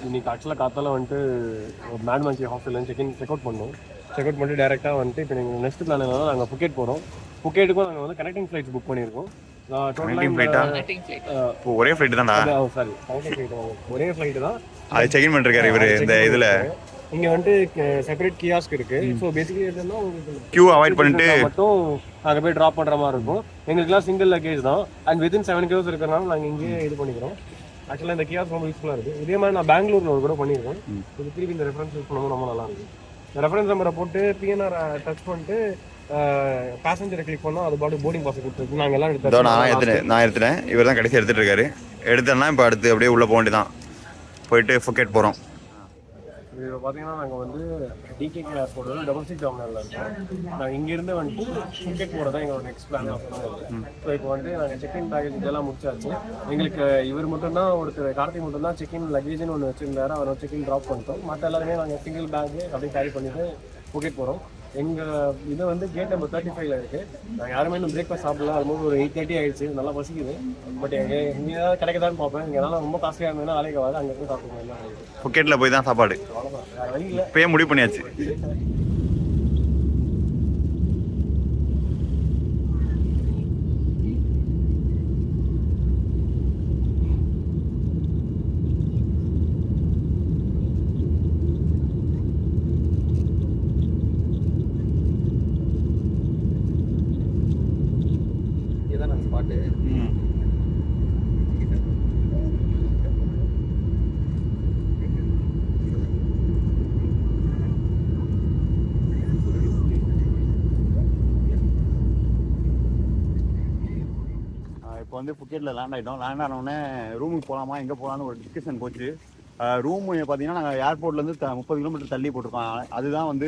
இன்னைக்கு ஆக்சுவலாக காத்தால வந்துட்டு மேட்மாச்சி ஹாஸ்டலில் செக் அவுட் பண்ணோம். செக் அவுட் பண்ணிட்டு டேரெக்டாக வந்துட்டு இப்போ நீங்கள் நெக்ஸ்ட் பிளான் என்னன்னா நாங்கள் புக்கெட் போகிறோம். புக்கெட்டுக்கும் நாங்கள் வந்து கனெக்டிங் ஃப்ளைட்ஸ் புக் பண்ணியிருக்கோம். ஒரே ஃப்ளைட் தான்டா. சாரி, ஒரே ஃப்ளைட்டு தான். அது செக் இன் பண்ணிருக்காரு இவர் இந்த இதில். இங்கே வந்துட்டு செப்பரேட் கியாஸ்க் இருக்குது. ஸோ பேசிக்கலி என்னன்னா உங்களுக்கு கியூ அவாய்ட் பண்ணிட்டு மட்டும் நாங்கள் போய் ட்ராப் பண்ணுற மாதிரி இருக்கும். எங்களுக்குலாம் சிங்கிள் லக்கேஜ் தான். அண்ட் வித்தின் 7 கிலோஸ் இருக்கிறனால நாங்கள் இங்கேயே இது பண்ணிக்கிறோம். ஆக்சுவலாக இந்த கியாஸ் ரொம்ப யூஸ்ஃபுல்லாக இருக்குது. இதே மாதிரி நான் பெங்களூரில் கூட பண்ணியிருக்கேன். இது திருப்பி இந்த ரெஃபரன்ஸ் யூஸ் பண்ணும்போது ரொம்ப நல்லா இருக்கும். இந்த ரெஃபரன்ஸ் நம்பரை போட்டு பிஎன்ஆர் டச் பண்ணிட்டு பேசஞ்சரை கிளிக் பண்ணோம். அது பாட்டு போர்டிங் பாஸ் கொடுத்துருக்கு. நாங்கள் எல்லாம் நான் எடுத்துட்டேன். இவர் தான் கடைசி எடுத்துகிட்டு இருக்காரு. எடுத்தோன்னா இப்போ அடுத்து அப்படியே உள்ளே போக வேண்டியதான். போயிட்டு ஃபுக்கெட் போகிறோம். இது பார்த்தீங்கன்னா நாங்கள் வந்து டிகேகே ஏர்போர்ட் டொமஸ்டிக் டெர்மினலில் இருக்கோம். நாங்கள் இங்கேருந்து வந்துட்டு ஃபுக்கெட் போகிறது தான் எங்களோட நெக்ஸ்ட் பிளான். ஸோ இப்போ வந்துட்டு நாங்கள் செக்இன் பேக்கேஜ் இதெல்லாம் முடிச்சாச்சு. எங்களுக்கு இவர் மட்டும்தான் ஒருத்தர் கார்த்திக் மட்டும்தான் செக்இன் லக்கேஜ்னு ஒன்று வச்சுருந்தாரு. அவர் செக்இன் ட்ராப் பண்ணிட்டோம். மற்ற எல்லாருமே நாங்கள் சிங்கிள் பேக்கு அப்படியே கேரி பண்ணிவிட்டு ஃபுக்கெட் போகிறோம். எங்கள் இது வந்து கேட் நம்பர் 35 இருக்குது. நாங்கள் யாருமே இன்னும் பிரேக்ஃபாஸ்ட் சாப்பிடல. ஆல்மோஸ்ட் ஒரு 8:30 ஆகிடுச்சு. நல்லா பசிக்குது. பட் எங்கே ஏதாவது கிடைக்கதான்னு பார்ப்பேன். இங்கே எல்லாம் ரொம்ப காஸ்ட்லியாக இருந்ததுன்னா வேலைக்கு ஆகாது. அங்கே போய் சாப்பிடுவோம். ஃபுக்கெட்டில் போய் தான் சாப்பாடு. அவ்வளோதான், வழி இல்லை. இப்போயே முடிவு பண்ணியாச்சு. இப்போ வந்து ஃபுக்கெட்டில் லேண்ட் ஆகிட்டோம். லேண்ட் ஆனோடனே ரூமுக்கு போகலாமா எங்கே போகலான்னு ஒரு டிஸ்கஷன் போச்சு. ரூம் பார்த்தீங்கன்னா நாங்கள் ஏர்போர்ட்லேருந்து 30 கிலோமீட்டர் தள்ளி போட்டிருக்கோம். அதுதான் வந்து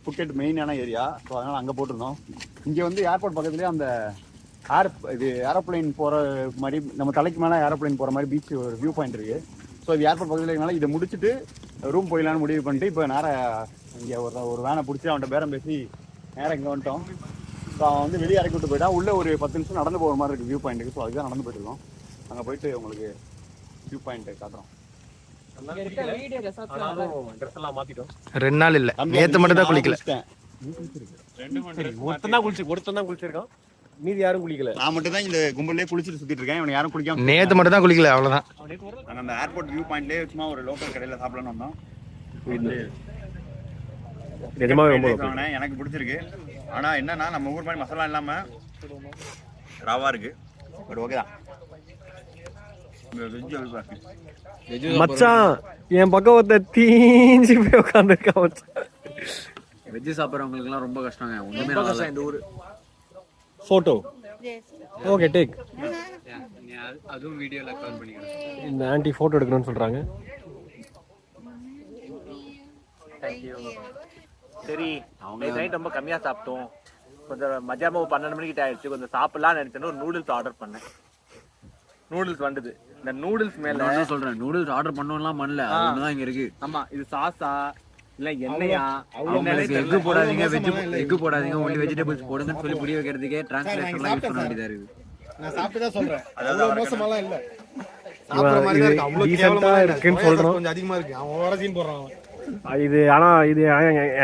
ஃபுக்கெட் மெயினான ஏரியா. ஸோ அதனால் அங்கே போட்டிருந்தோம். இங்கே வந்து ஏர்போர்ட் பக்கத்துலேயே அந்த ஏரோப்ளைன் போகிற மாதிரி நம்ம தலைக்கு மேலே ஏரோப்ளைன் போகிற மாதிரி பீச் ஒரு வியூ பாயிண்ட் இருக்குது. ஸோ இது ஏர்போர்ட் பக்கத்தில் இருக்கனால இதை முடிச்சுட்டு ரூம் போயிடலான்னு முடிவு பண்ணிட்டு இப்போ நேராக இங்கே ஒரு வேனை பிடிச்சி அவன்கிட்ட பேரம் பேசி நேராக இங்கே வந்துட்டோம். ஸோ அவன் வந்து வெளியே இறக்கி விட்டு போயிட்டான். உள்ளே ஒரு 10 நிமிஷம் நடந்து போகிற மாதிரி இருக்குது வியூ பாயிண்ட்டுக்கு. ஸோ அதுதான் நடந்து போயிட்டுருக்கோம். அங்கே போயிட்டு உங்களுக்கு வியூ பாயிண்ட்டை காட்டுறோம். 2 நாள் இல்லை, நேற்று மட்டும் தான் குளிக்கல. ஒருத்தன் தான் குளிச்சிருக்கான். மீதி யாரும் குளிக்கல. நான் மட்டும் தான் இந்த கும்பலே குளிச்சுட்டு சுற்றிட்டு இருக்கேன். இவனை யாரும் குளிக்காம. நேற்று மட்டும் தான் குளிக்கல, அவ்வளோதான். நாங்கள் அந்த ஏர்போர்ட் வியூ பாயிண்ட்லேயே சும்மா ஒரு லோக்கல் கடையில் சாப்பிடலான்னு வந்தோம். நிஜமாவே ரொம்ப எனக்கு பிடிச்சிருக்கு. ஆனால் என்னன்னா நம்ம ஊர் மாதிரி மசாலா இல்லாமல் ராவா இருக்கு. பட் ஓகே தான். மச்சான் என் பக்கம் ஒருத்த தீஞ்சு போய் உட்காந்துருக்கான் மச்சான். வெஜ்ஜு சாப்பிட்றவங்களுக்குலாம் ரொம்ப கஷ்டங்க. ஒன்றுமே நல்லா இந்த ஊர். Photo okay take. அதுவும் வீடியோவில் கால் பண்ணிக்கிறேன். இந்த ஆன்ட்டி ஃபோட்டோ எடுக்கணும்னு சொல்கிறாங்க. சரி, அவங்க நைட் ரொம்ப கம்மியாக சாப்பிட்டோம். கொஞ்சம் மத்தியானம் 12 மணிக்கிட்ட ஆயிடுச்சு. கொஞ்சம் சாப்பிடலான்னு நினைச்சேன்னு ஒரு நூடுல்ஸ் ஆர்டர் பண்ணேன். நூடுல்ஸ் வந்தது. இந்த நூடுல்ஸ் மேல சொல்றேன், நூடுல்ஸ் ஆர்டர் பண்ணலாம் பண்ணல, அதுதான் இங்க இருக்கு. ஆமா, இது சாஸா இல்ல எண்ணெயா? எக்கு போடாதீங்க, எக்கு போடாதீங்க, ஒன்லி வெஜிடபிள்ஸ் போடுங்கன்னு சொல்லி புரிய வைக்கிறதுக்கே டிரான்ஸ்லேஷன்லாம் யூஸ் பண்ண வேண்டியதா இருக்கு. நான் சாப்பிட்டு தான் சொல்றேன், அவ்வளவு மோசமாலாம் இல்ல. சாப்பிடுற மாதிரி இருக்கு, அவ்வளவு கேவலமா இருக்குன்னு சொல்றோம். கொஞ்சம் அதிகமா இருக்கு, அவன் ஓவரா சீன் போடுறான். இது ஆனால் இது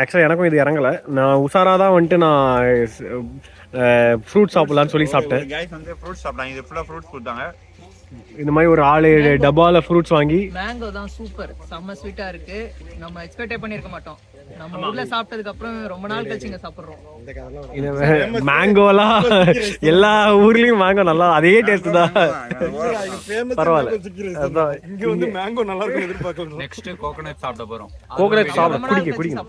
ஆக்சுவலாக எனக்கும் இது இறங்கலை. நான் உஷாராக தான் வந்துட்டு நான் ஃப்ரூட் சாப்பிட்லான்னு சொல்லி சாப்பிட்டேன். ஃப்ரூட்ஸ் சாப்பிட்டாங்க. இது ஃபுல்லாக ஃப்ரூட்ஸ் கொடுத்தாங்க. இந்த மாதிரி ஒரு 6 டப்பால ஃப்ரூட்ஸ் வாங்கி. மேங்கோ தான் சூப்பர், செம்ம ஸ்வீட்டா இருக்கு. நம்ம எக்ஸ்பெக்டே பண்ணிருக்க மாட்டோம். நம்ம ஊர்ல சாப்பிட்டதுக்கு அப்புறம் ரொம்ப நாள் கழிச்சு இங்க சாப்பிடுறோம். மேங்கோலாம் எல்லா ஊர்லயும் மேங்கோ நல்லா அதே டேஸ்ட் தான். பரவாயில்ல, இங்க வந்து மேங்கோ நல்லா இருக்கும் எதிர்பார்க்கலாம். நெக்ஸ்ட் கோகனட் சாப்பிட போறோம். கோகனட் சாப்பிட குடிக்க.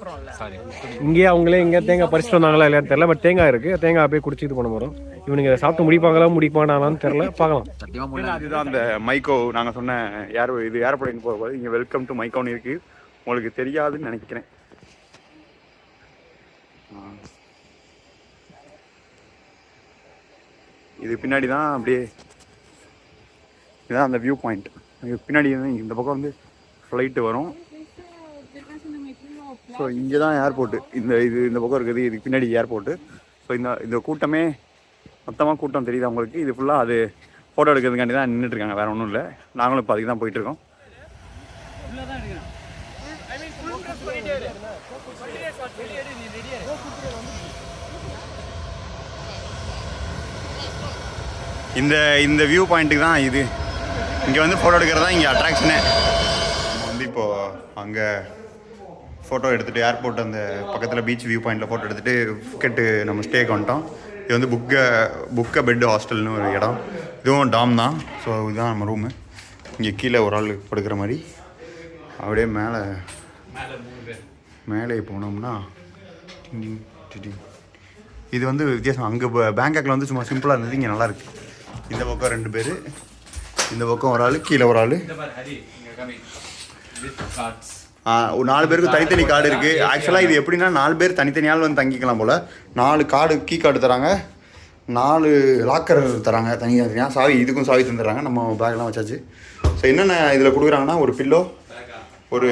இங்கே அவங்களே இங்கே தேங்காய் பறிச்சுட்டு வந்தாங்களா இல்லையான்னு தெரியல. பட் தேங்காய் இருக்கு, தேங்காய் அப்படியே குடிச்சு இது பண்ண போறோம். இவனுங்க சாப்பிட்டு முடிப்பாங்களான்னு தெரியல, பார்க்கலாம். இதுதான் அந்த மைக்கோ நாங்கள் சொன்ன இது ஏர்போர்ட் போகும்போது இங்கே வெல்கம் டு மைக்கோன்னு இருக்கு. உங்களுக்கு தெரியாதுன்னு நினைக்கிறேன். இது பின்னாடி தான் அப்படியே இதுதான் அந்த வியூ பாயிண்ட். பின்னாடி இந்த பக்கம் வந்து ஃப்ளைட்டு வரும். ஸோ இங்கே தான் ஏர்போர்ட்டு. இந்த பக்கம் இருக்குது, இதுக்கு பின்னாடி ஏர்போர்ட்டு. ஸோ இந்த கூட்டமே மொத்தமாக கூட்டம் தெரியுது அவங்களுக்கு. இது ஃபுல்லாக அது ஃபோட்டோ எடுக்கிறதுக்காண்டி தான் நின்றுட்டுருக்காங்க, வேறு ஒன்றும் இல்லை. நாங்களும் இப்போ அதுக்கு தான் போயிட்டுருக்கோம். இந்த வியூ பாயிண்ட்டுக்கு தான் இது. இங்கே வந்து ஃபோட்டோ எடுக்கிறது தான் இங்கே அட்ராக்ஷனே. நம்ம வந்து இப்போது அங்கே ஃபோட்டோ எடுத்துகிட்டு ஏர்போர்ட் அந்த பக்கத்தில் பீச் வியூ பாயிண்டில் ஃபோட்டோ எடுத்துகிட்டு ஃபுக்கெட்டு நம்ம ஸ்டேக்கு வந்துட்டோம். இது வந்து புக்க பெட் ஹாஸ்டல்னு ஒரு இடம். இதுவும் டாம் தான். ஸோ இதுதான் நம்ம ரூமு. இங்கே கீழே ஒரு ஆள் படுக்கிற மாதிரி. அப்படியே மேலே போனோம்னா இது வந்து வித்தியாசம். அங்கே பேங்காக்கில் வந்து சும்மா சிம்பிளாக இருந்தது. இங்கே நல்லாயிருக்கு. இந்த பக்கம் 2 பேர், இந்த பக்கம் ஒரு ஆள், கீழே ஒரு ஆள். ஒரு 4 பேருக்கு தனித்தனி கார்டு இருக்குது. ஆக்சுவலாக இது எப்படின்னா 4 பேர் தனித்தனியால் வந்து தங்கிக்கலாம் போல். 4 கார்டு கீ கார்டு தராங்க, 4 லாக்கர் தராங்க தனியாக. சாவி இதுக்கும் சாவி தந்துடுறாங்க. நம்ம பேக்லாம் வச்சாச்சு. ஸோ என்னென்ன இதில் கொடுக்குறாங்கன்னா ஒரு பில்லோ, ஒரு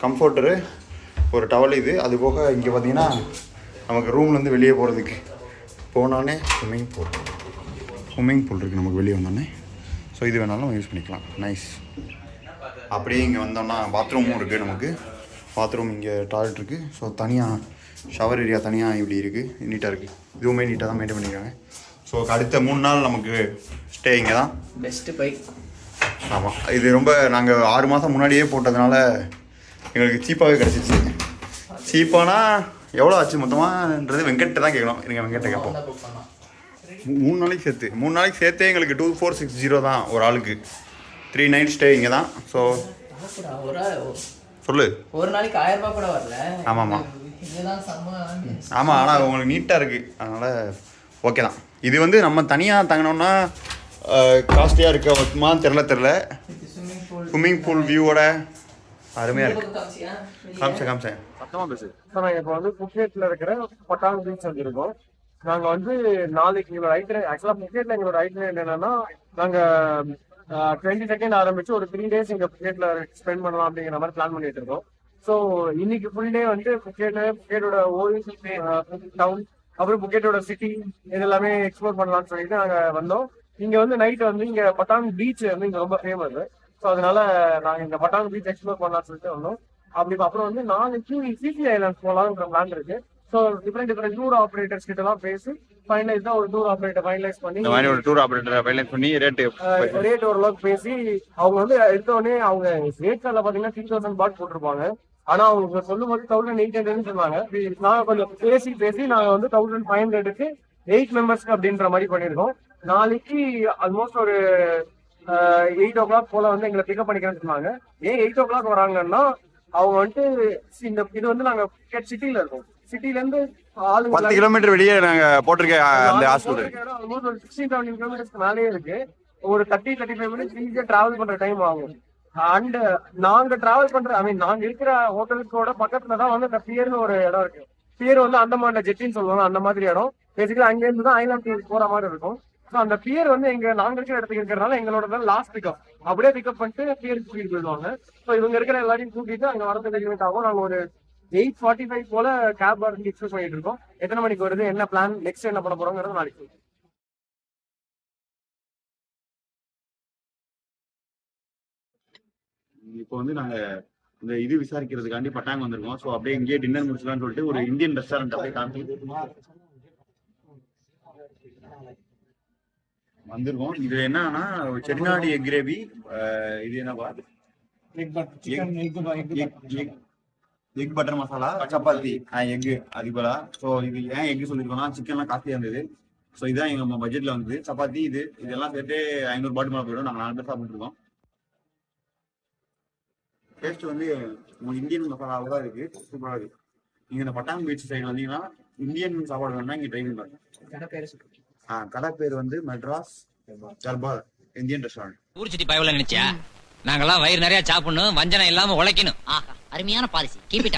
கம்ஃபர்டரு, ஒரு டவல். இது அது போக இங்கே பார்த்தீங்கன்னா நமக்கு ரூம்லேருந்து வெளியே போகிறதுக்கு போனோடனே ஸ்விம்மிங் பூல் இருக்குது நமக்கு வெளியே வந்தோடனே. ஸோ இது வேணாலும் நம்ம யூஸ் பண்ணிக்கலாம். நைஸ். அப்படியே இங்கே வந்தோம்னா பாத்ரூமும் இருக்குது நமக்கு. பாத்ரூம் இங்கே டாய்லெட் இருக்குது. ஸோ தனியாக ஷவர் ஏரியா தனியாக இப்படி இருக்குது. நீட்டாக இருக்குது. இதுவுமே நீட்டாக தான் மெயின்டைன் பண்ணியிருக்காங்க. ஸோ அடுத்த 3 நாள் நமக்கு ஸ்டே இங்கே தான். Best bike. ஆமாம், இது ரொம்ப நாங்கள் 6 மாதம் முன்னாடியே போட்டதுனால எங்களுக்கு சீப்பாகவே கிடச்சிச்சு. சீப்பானா எவ்வளோ ஆச்சு மொத்தமாகன்றது வெங்கட்ட தான் கேட்கணும். நீங்கள் வெங்கட்ட கேட்போம். 3 நாளைக்கு சேர்த்தே எங்களுக்கு 2460 தான் ஒரு ஆளுக்கு. 3 நைட் ஸ்டே இங்கே தான். ஸோ சொல்லு. ஒரு நாளைக்கு 1000 ரூபாய் கூட வரல. ஆமாம். ஆமாம், ஆனால் உங்களுக்கு நீட்டாக இருக்குது. அதனால் ஓகே தான். இது வந்து நம்ம தனியாக தங்கினோம்னா காஸ்ட்லியாக இருக்குமா தெரில. ஸ்விம்மிங் பூல் வியூவோட அருமையாக இருக்குது. காமிச்சேன் சத்தமாக பேசு. ஸோ நாங்கள் இப்போ வந்து புக்கெட்டில் இருக்கிற பட்டாங் பீச் வந்துருக்கோம். நாங்கள் வந்து நாளைக்கு எங்களோட ஐட்டம் ஆக்சுவலாக புக்கெட்டில் எங்களோட ஐட்டம் என்னென்னா நாங்கள் 22nd ஆரம்பிச்சு ஒரு 3 days இங்கே புக்கெட்டில் ஸ்பெண்ட் பண்ணலாம் அப்படிங்கிற மாதிரி பிளான் பண்ணிட்டு இருக்கோம். ஸோ இன்னைக்கு ஃபுல் டே வந்து புக்கெட்டோட ஓல்டு டவுன், அப்புறம் புக்கெட்டோட சிட்டி இது எல்லாமே எக்ஸ்ப்ளோர் பண்ணலாம்னு சொல்லிட்டு நாங்கள் வந்தோம். இங்கே வந்து நைட் வந்து இங்கே பட்டாங் பீச் வந்து இங்கே ரொம்ப ஃபேமஸ். ஸோ அதனால நாங்கள் இந்த பட்டாங் பீச் எக்ஸ்ப்ளோர் பண்ணலாம்னு சொல்லிட்டு வந்தோம். அப்புறம் வந்து நாளைக்கு சிசி ஐலாண்ட்ஸ் போகலாம்ன்ற பிளான் இருக்கு. ஸோ டிஃப்ரெண்ட் டூர் ஆப்ரேட்டர்ஸ் கிட்ட எல்லாம் பேசி ஃபைனலைஸ் தான் ஒரு டூர் ஆப்ரேட்டர் ஃபைனலைஸ் பண்ணி ரேட் ஓரளவுக்கு பேசி அவங்க வந்து எடுத்த உடனே அவங்க ரேட் கார்டில் பார்த்தீங்கன்னா 3000 பாட் போட்டிருப்பாங்க. ஆனா அவங்க சொல்லும் போது 1800 சொன்னாங்க. நாங்க கொஞ்சம் பேசி நாங்க வந்து 1500க்கு 8 மெம்பர்ஸ்க்கு அப்படின்ற மாதிரி பண்ணிருக்கோம். நாளைக்கு ஆல்மோஸ்ட் ஒரு 8 o'clock போல வந்து எங்களை பிக்கப் பண்ணிக்கிறேன்னு சொன்னாங்க. ஏன் 8 o'clock வராங்கன்னா அவங்க வந்துட்டு இந்த இது வந்து நாங்க சிட்டில இருக்கோம். சிட்டில இருந்து 10 கிலோமீட்டர் வெளியே நாங்க போட்டிருக்க அந்த ஹாஸ்பிடல் ஆல்மோஸ்ட் ஒரு 16-17 கிலோமீட்டர்ஸ்க்கு மேலேயே இருக்கு. ஒரு 30-35 மினிட்ஸ் ஈஸியா டிராவல் பண்ற டைம் ஆகும். அண்ட் நாங்க டிராவல் பண்ற நாங்க இருக்கிற ஹோட்டலுக்கோட பக்கத்துல தான் வந்து அந்த பியர்னு ஒரு இடம் இருக்கு. பியர் வந்து அந்தமான ஜெட்டின்னு சொல்லுவாங்க. அந்த மாதிரி இடம் பேசிக்கலி அங்க இருந்து தான் ஐலாண்ட் போற மாதிரி இருக்கும். ஸோ அந்த பியர் வந்து நாங்க இருக்கிற இடத்துக்கு இருக்கிறதுனால எங்களோட தான் லாஸ்ட் பிக்கப். அப்படியே பிக்கப் பண்ணிட்டு பியருக்கு கூட்டிட்டு போயிடுவாங்க. ஸோ இவங்க இருக்கிற எல்லாரையும் கூட்டிட்டு அங்க வரதுக்கு லிமிட் ஆகும். நாங்க ஒரு 8:45 போல கேப் வரதுக்கு எக்ஸ்பெக்ட் பண்ணிட்டு இருக்கோம். எத்தனை மணிக்கு வருது, என்ன பிளான், நெக்ஸ்ட் என்ன பண்ண போறோங்கிறது நாளைக்கு. இப்போ வந்து நாங்க இந்த இது விசாரிக்கிறதுக்காண்டி பட்டாங்க வந்திருக்கோம். ஸோ அப்படியே இங்கேயே டின்னர் முடிச்சலாம்னு சொல்லிட்டு ஒரு இந்தியன் ரெஸ்டாரண்ட் அப்படியே காமிச்சு வந்திருக்கோம். இது என்னன்னா செட்டிநாடு எக் கிரேவி. இது என்னப்பா, egg butter masala, chapati, egg அதிகலா. ஸோ இது ஏன் எக் சொல்லியிருக்கோம்னா சிக்கன்லாம் காஸ்ட்லியாக இருந்தது. ஸோ இதுதான் எங்க பட்ஜெட்ல வந்தது. சப்பாத்தி இதெல்லாம் சேர்த்து 500 பாட்டு மேலே போயிடும். நாங்கள் 4 பேர் சாப்பிட்டுருக்கோம். டேஸ்ட் வந்து இந்தியன் மசாலாவில் தான் இருக்கு. சூப்பராக இருக்கு. நீங்க இந்த பட்டாங் பீச் சைடு வந்தீங்கன்னா இந்தியன் சாப்பாடு வேணும்னா இங்கே ட்ரை பண்ணி பாருங்க. கடை பேர் வந்து மெட்ராஸ் தர்பார் இந்தியன் ரெஸ்டாரண்ட். ஊர் சுத்தி பயவல நினைச்சா நாங்கெல்லாம் வயிறு நிறைய சாப்பிடணும், வஞ்சனம் இல்லாம உழைக்கணும். அருமையான பாலிசி. Keep it